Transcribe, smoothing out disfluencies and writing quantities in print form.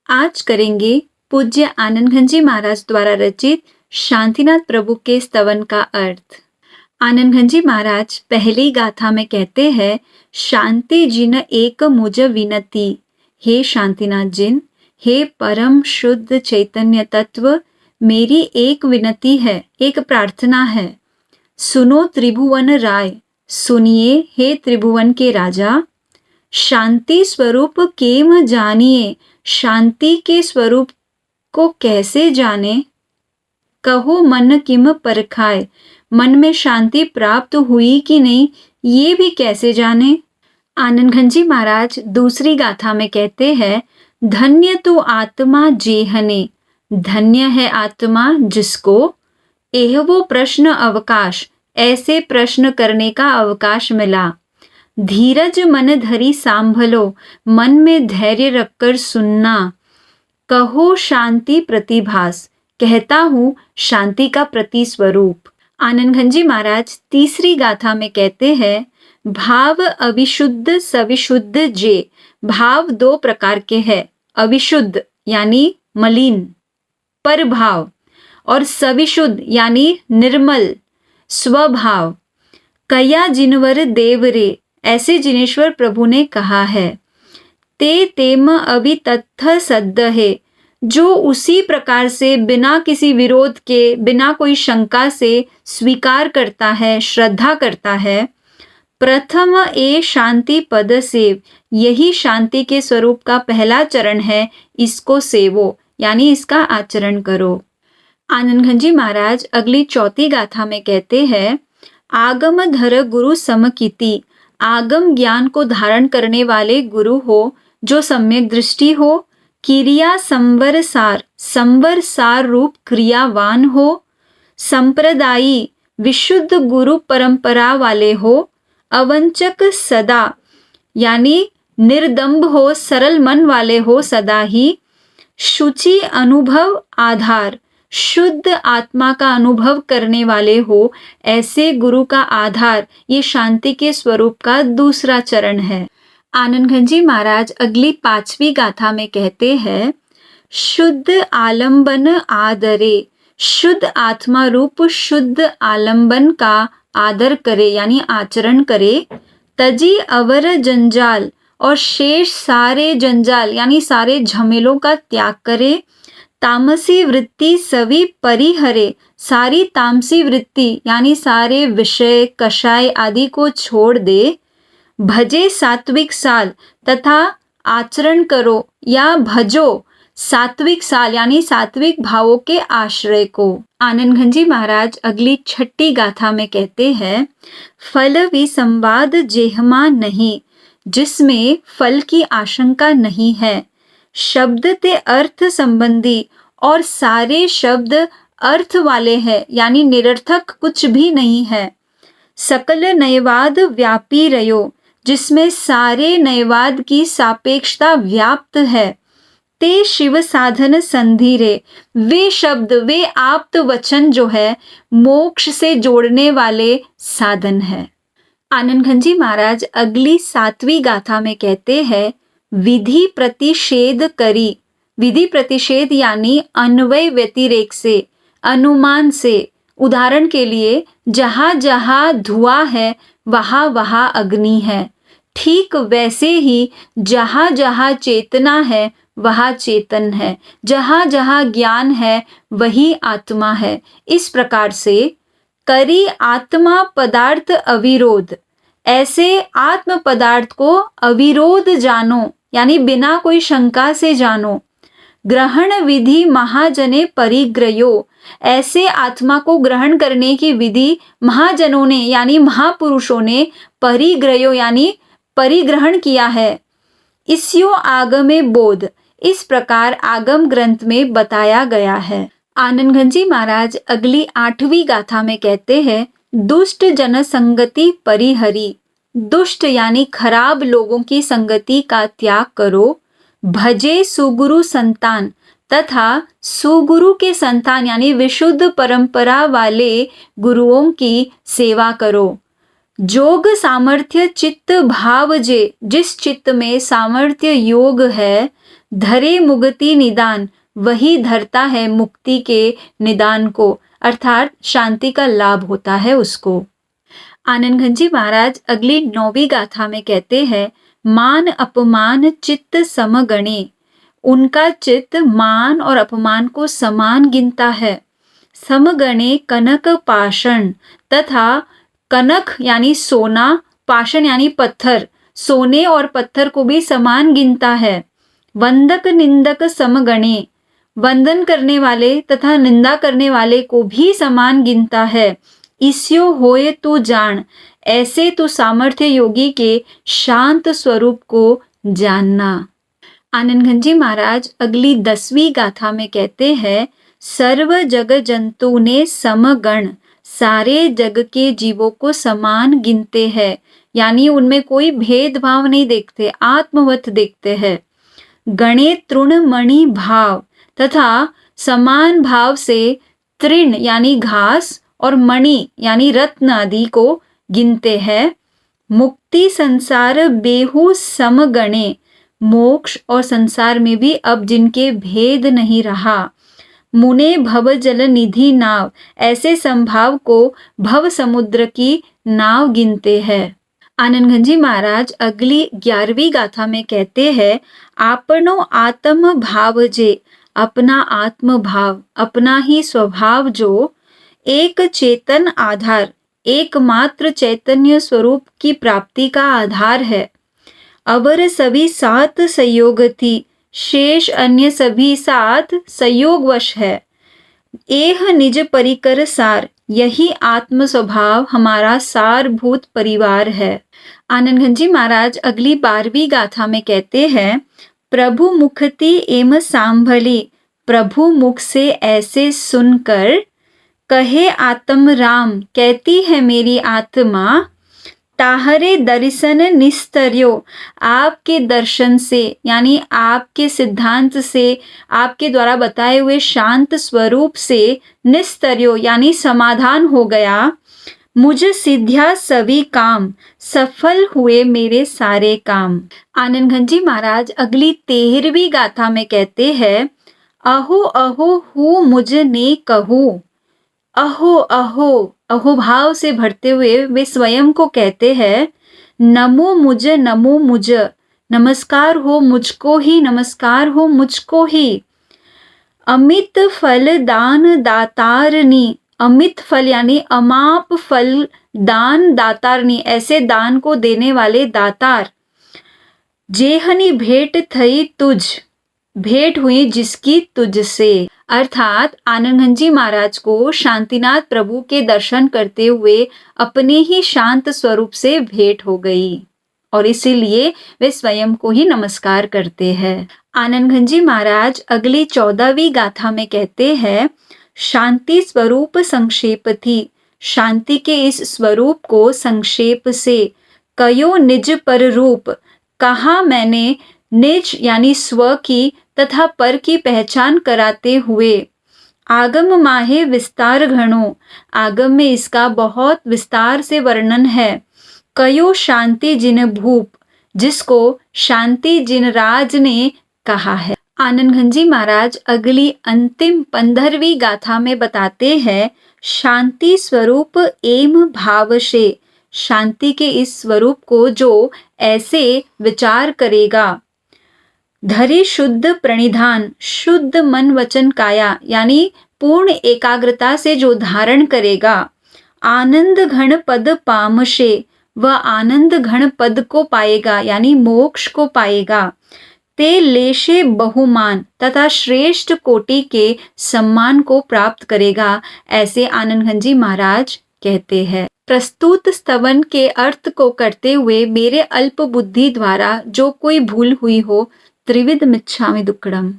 आज करेंगे पूज्य आनंद घन जी महाराज द्वारा रचित शांतिनाथ प्रभु के स्तवन का अर्थ। आनंद घन जी महाराज पहली गाथा में कहते हैं, शांति जिन एक मुझ विनती। हे शांतिनाथ जिन, हे परम शुद्ध चैतन्य तत्व, मेरी एक विनती है, एक प्रार्थना है। सुनो त्रिभुवन राय, सुनिए हे त्रिभुवन के राजा। शांति स्वरूप केम जानिए, शांति के स्वरूप को कैसे जाने। कहो मन किम परखाए, मन में शांति प्राप्त हुई कि नहीं, ये भी कैसे जाने। आनंद घन जी महाराज दूसरी गाथा में कहते हैं, धन्य तू आत्मा जेहने, धन्य है आत्मा जिसको एह वो प्रश्न अवकाश, ऐसे प्रश्न करने का अवकाश मिला। धीरज मन धरी सांभलो, मन में धैर्य रखकर सुनना। कहो शांति प्रतिभास, कहता हूँ शांति का प्रतिस्वरूप। आनंद घन जी महाराज तीसरी गाथा में कहते हैं, भाव अविशुद्ध सविशुद्ध जे। भाव दो प्रकार के हैं, अविशुद्ध यानी मलिन परभाव, और सविशुद्ध यानी निर्मल स्वभाव। कया जिनवर देव रे, ऐसे जिनेश्वर प्रभु ने कहा है। ते तेम अभि तत्थ सद्ध है, जो उसी प्रकार से बिना किसी विरोध के, बिना कोई शंका से स्वीकार करता है, श्रद्धा करता है। प्रथम ए शांति पद सेव, यही शांति के स्वरूप का पहला चरण है, इसको सेवो यानी इसका आचरण करो। आनंद घन जी महाराज अगली चौथी गाथा में कहते हैं, आगम धर गुरु समकीति। आगम ज्ञान को धारण करने वाले गुरु हो, जो सम्यक दृष्टि हो। क्रिया संवर सार, संवर सार रूप क्रियावान हो। संप्रदायी, विशुद्ध गुरु परंपरा वाले हो। अवंचक सदा, यानी निर्दम्भ हो, सरल मन वाले हो सदा ही। शुचि अनुभव आधार, शुद्ध आत्मा का अनुभव करने वाले हो, ऐसे गुरु का आधार ये शांति के स्वरूप का दूसरा चरण है। आनंद घन जी महाराज अगली पांचवी गाथा में कहते हैं, शुद्ध आलंबन आदरे। शुद्ध आत्मा रूप शुद्ध आलंबन का आदर करे यानी आचरण करे। तजी अवर जंजाल, और शेष सारे जंजाल यानी सारे झमेलों का त्याग करे। तामसी वृत्ति सभी परिहरे, सारी तामसी वृत्ति यानी सारे विषय कषाय आदि को छोड़ दे। भजे सात्विक साल, तथा आचरण करो या भजो सात्विक साल यानी सात्विक भावों के आश्रय को। आनंद घन जी महाराज अगली छठी गाथा में कहते हैं, फल विसंवाद जेहमा नहीं, जिसमें फल की आशंका नहीं है। शब्द ते अर्थ संबंधी, और सारे शब्द अर्थ वाले हैं यानी निरर्थक कुछ भी नहीं है। सकल नयवाद व्यापी रयो, जिसमें सारे नयवाद की सापेक्षता व्याप्त है। ते शिव साधन संधिरे, वे शब्द, वे आप्त वचन जो है मोक्ष से जोड़ने वाले साधन है। आनंद घन जी महाराज अगली सातवीं गाथा में कहते हैं, विधि प्रतिषेध करी। विधि प्रतिषेध यानी अन्वय व्यतिरेक से, अनुमान से। उदाहरण के लिए, जहां जहां धुआं है वहां वहां अग्नि है, ठीक वैसे ही जहां जहां चेतना है वहां चेतन है, जहां जहां ज्ञान है वही आत्मा है। इस प्रकार से करी आत्मा पदार्थ अविरोध, ऐसे आत्म पदार्थ को अविरोध जानो यानी बिना कोई शंका से जानो। ग्रहण विधि महाजने परिग्रयो, ऐसे आत्मा को ग्रहण करने की विधि महाजनों ने यानी महापुरुषों ने परिग्रयो यानी परिग्रहण किया है। इस्यो आगमे बोध, इस प्रकार आगम ग्रंथ में बताया गया है। आनंद घन जी महाराज अगली आठवीं गाथा में कहते हैं, दुष्ट जन संगति परिहरी। दुष्ट यानी खराब लोगों की संगति का त्याग करो। भजे सुगुरु संतान, तथा सुगुरु के संतान यानी विशुद्ध परंपरा वाले गुरुओं की सेवा करो। जोग सामर्थ्य चित्त भाव जे, जिस चित्त में सामर्थ्य योग है, धरे मुक्ति निदान, वही धरता है मुक्ति के निदान को, अर्थात शांति का लाभ होता है उसको। आनंद घन जी महाराज अगली 9वीं गाथा में कहते हैं, मान अपमान चित्त समगणे, उनका चित्त मान और अपमान को समान गिनता है। समगणे कनक पाषण, तथा कनक यानी सोना, पाषण यानी पत्थर, सोने और पत्थर को भी समान गिनता है। वंदक निंदक समगणे, वंदन करने वाले तथा निंदा करने वाले को भी समान गिनता है। इसयो होए तू जान, ऐसे तू सामर्थ्य योगी के शांत स्वरूप को जानना। आनंद घन जी महाराज अगली 10वीं गाथा में कहते हैं, सर्व जग जंतु ने समगण, सारे जग के जीवों को समान गिनते हैं, यानी उनमें कोई भेदभाव नहीं देखते, आत्मवत देखते हैं। गणे तृण मणि भाव, तथा समान भाव से तृण यानी घास और मणि यानी रत्न आदि को गिनते हैं। मुक्ति संसार बेहू समगणे, मोक्ष और संसार में भी अब जिनके भेद नहीं रहा। मुने भव जल निधि नाव, ऐसे संभाव को भव समुद्र की नाव गिनते हैं। आनंद घन जी महाराज अगली 11वीं गाथा में कहते हैं, आपनो आत्म भाव जे, अपना आत्म भाव, अपना ही स्वभाव जो एक चेतन आधार, एकमात्र चैतन्य स्वरूप की प्राप्ति का आधार है। अवर सभी सात संयोग थी, शेष अन्य सभी सात संयोगवश है। एह निज परिकर सार, यही आत्म स्वभाव हमारा सारभूत परिवार है। आनंद घन जी महाराज अगली 12वीं गाथा में कहते हैं, प्रभु मुखति एम सांभली, प्रभु मुख से ऐसे सुनकर कहे आत्म राम, कहती है मेरी आत्मा, ताहरे दर्शन निस्तर्यो, आपके दर्शन से यानी आपके सिद्धांत से, आपके द्वारा बताए हुए शांत स्वरूप से निस्तर्यो यानी समाधान हो गया। मुझ सिद्ध्या सभी काम, सफल हुए मेरे सारे काम। आनंद घन जी महाराज अगली 13वीं गाथा में कहते हैं, अहो अहो हूँ मुझ ने कहूँ, अहो अहो, अहो भाव से भरते हुए वे स्वयं को कहते हैं, नमो मुझ, नमो मुझ, नमस्कार हो मुझको ही, नमस्कार हो मुझको ही। अमित फल दान दातारनी, अमित फल यानी अमाप फल दान दातारनी, ऐसे दान को देने वाले दातार। जेहनी भेंट थई तुझ, भेंट हुई जिसकी तुझसे, अर्थात आनंद घन जी महाराज को शांतिनाथ प्रभु के दर्शन करते हुए अपने ही शांत स्वरूप से भेंट हो गई और इसीलिए वे स्वयं को ही नमस्कार करते हैं। आनंद घन जी महाराज अगली 14वीं गाथा में कहते हैं, शांति स्वरूप संक्षेप थी, शांति के इस स्वरूप को संक्षेप से कयो निज पर रूप, कहा मैंने निज यानी स्व की तथा पर की पहचान कराते हुए। आगम माहे विस्तार घणो, आगम में इसका बहुत विस्तार से वर्णन है। कयो शांति जिन भूप, जिसको शांति जिन राज ने कहा है। आनंद घन जी महाराज अगली अंतिम 15वीं गाथा में बताते हैं, शांति स्वरूप एम भाव से, शांति के इस स्वरूप को जो ऐसे विचार करेगा। धरे शुद्ध प्रणिधान, शुद्ध मन वचन काया यानी पूर्ण एकाग्रता से जो धारण करेगा। आनंद घन पद पामशे, वह आनंद घन पद को पाएगा यानी मोक्ष को पाएगा। ते लेशे बहुमान, तथा श्रेष्ठ कोटि के सम्मान को प्राप्त करेगा, ऐसे आनंद घन जी महाराज कहते हैं। प्रस्तुत स्तवन के अर्थ को करते हुए मेरे अल्प बुद्धि द्वारा जो कोई भूल हुई हो, त्रिविध मिच्छामि दुक्कडम।